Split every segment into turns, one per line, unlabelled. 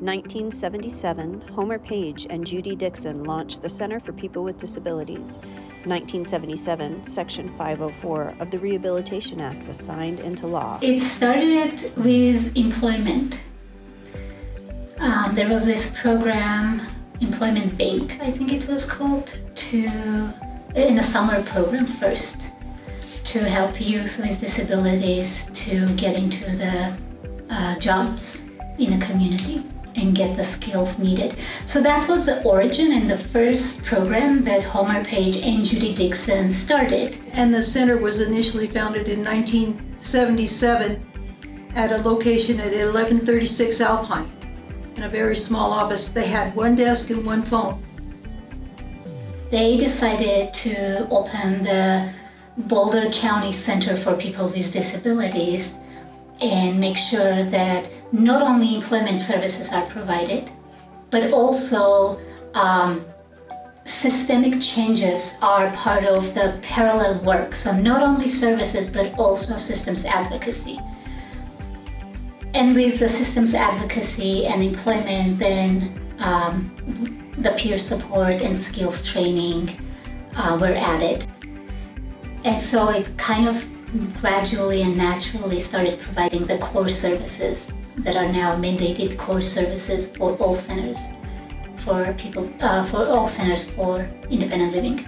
1977, Homer Page and Judy Dixon launched the Center for People with Disabilities. 1977, Section 504 of the Rehabilitation Act was signed into law.
It started with employment. There was this program, Employment Bank, I think it was called, in a summer program first, to help youth with disabilities to get into the jobs in a community and get the skills needed. So that was the origin and the first program that Homer Page and Judy Dixon started.
And the center was initially founded in 1977 at a location at 1136 Alpine, in a very small office. They had one desk and one phone.
They decided to open the Boulder County Center for People with Disabilities and make sure that not only employment services are provided, but also systemic changes are part of the parallel work. So not only services, but also systems advocacy. And with the systems advocacy and employment, then the peer support and skills training were added. And so it kind of gradually and naturally started providing the core services that are now mandated core services for all centers for independent living.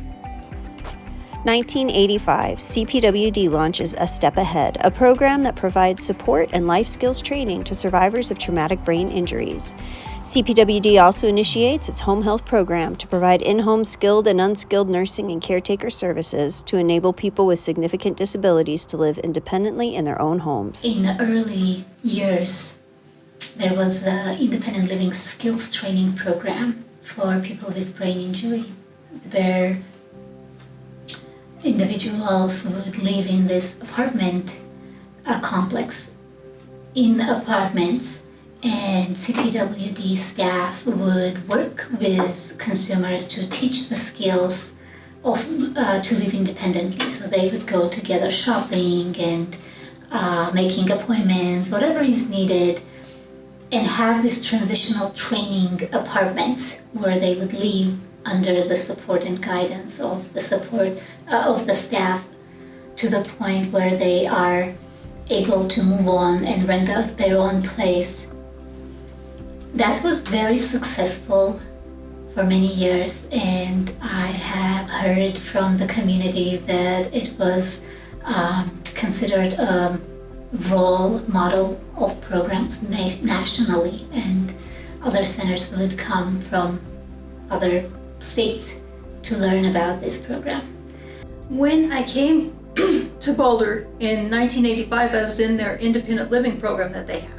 1985, CPWD launches A Step Ahead, a program that provides support and life skills training to survivors of traumatic brain injuries. CPWD also initiates its home health program to provide in-home skilled and unskilled nursing and caretaker services to enable people with significant disabilities to live independently in their own homes.
In the early years, there was the independent living skills training program for people with brain injury, where individuals would live in this apartment complex in the apartments, and CPWD staff would work with consumers to teach the skills of to live independently. So they would go together shopping and making appointments, whatever is needed, and have these transitional training apartments where they would live under the support and guidance of the staff to the point where they are able to move on and rent out their own place. That was very successful for many years, and I have heard from the community that it was considered a role model of programs nationally, and other centers would come from other states to learn about this program.
When I came to Boulder in 1985, I was in their independent living program that they had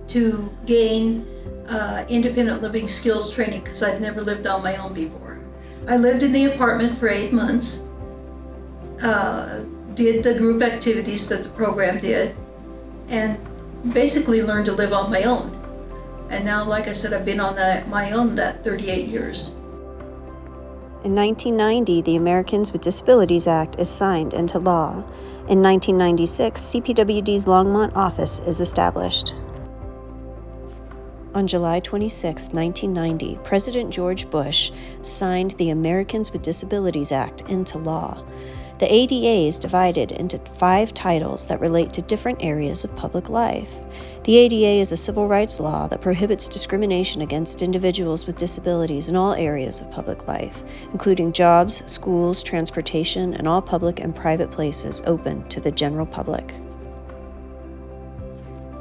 to gain independent living skills training, because I'd never lived on my own before. I lived in the apartment for 8 months, did the group activities that the program did, and basically learned to live on my own. And now, like I said, I've been on my own that 38 years.
In 1990, the Americans with Disabilities Act is signed into law. In 1996, CPWD's Longmont office is established. On July 26, 1990, President George Bush signed the Americans with Disabilities Act into law. The ADA is divided into 5 titles that relate to different areas of public life. The ADA is a civil rights law that prohibits discrimination against individuals with disabilities in all areas of public life, including jobs, schools, transportation, and all public and private places open to the general public.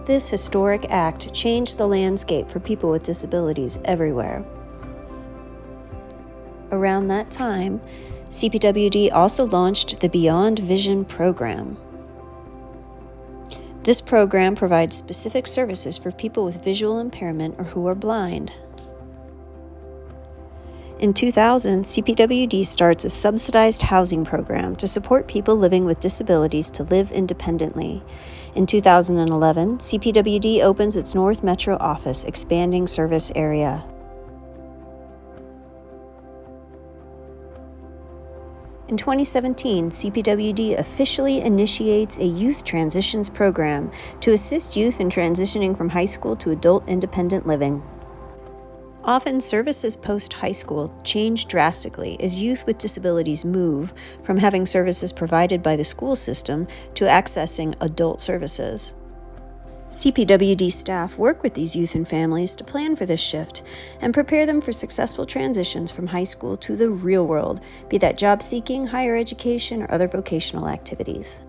This historic act changed the landscape for people with disabilities everywhere. Around that time, CPWD also launched the Beyond Vision program. This program provides specific services for people with visual impairment or who are blind. In 2000, CPWD starts a subsidized housing program to support people living with disabilities to live independently. In 2011, CPWD opens its North Metro office, expanding service area. In 2017, CPWD officially initiates a youth transitions program to assist youth in transitioning from high school to adult independent living. Often, services post-high school change drastically as youth with disabilities move from having services provided by the school system to accessing adult services. CPWD staff work with these youth and families to plan for this shift and prepare them for successful transitions from high school to the real world, be that job seeking, higher education, or other vocational activities.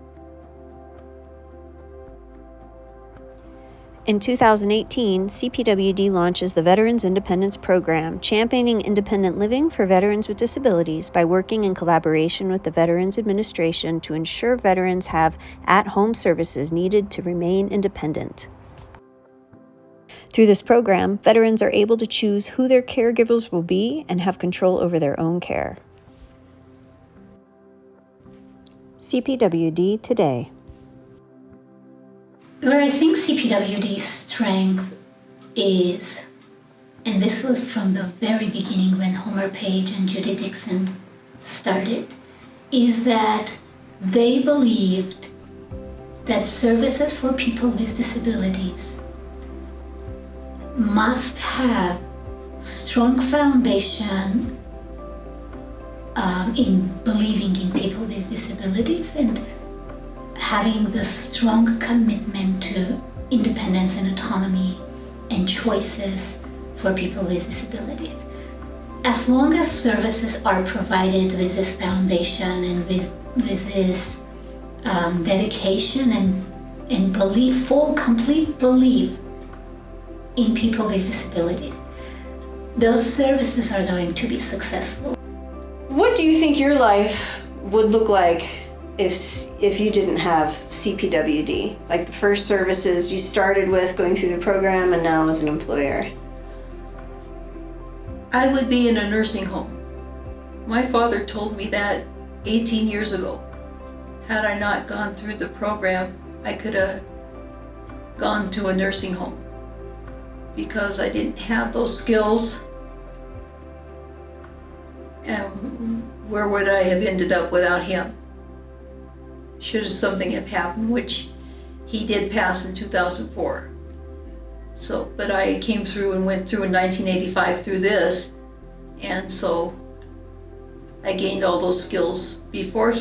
In 2018, CPWD launches the Veterans Independence Program, championing independent living for veterans with disabilities by working in collaboration with the Veterans Administration to ensure veterans have at-home services needed to remain independent. Through this program, veterans are able to choose who their caregivers will be and have control over their own care. CPWD Today.
Where I think CPWD's strength is, and this was from the very beginning when Homer Page and Judy Dixon started, is that they believed that services for people with disabilities must have strong foundation in believing in people with disabilities and having the strong commitment to independence and autonomy and choices for people with disabilities. As long as services are provided with this foundation and with this dedication and belief, full, complete belief in people with disabilities, those services are going to be successful.
What do you think your life would look like if you didn't have CPWD? Like the first services you started with going through the program and now as an employer?
I would be in a nursing home. My father told me that 18 years ago. Had I not gone through the program, I could have gone to a nursing home because I didn't have those skills. And where would I have ended up without him? Should something have happened, which he did pass in 2004. But I came through and went through in 1985 through this, and so I gained all those skills before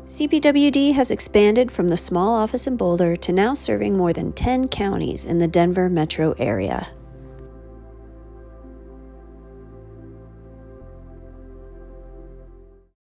CPWD has expanded from the small office in Boulder to now serving more than 10 counties in the Denver metro area.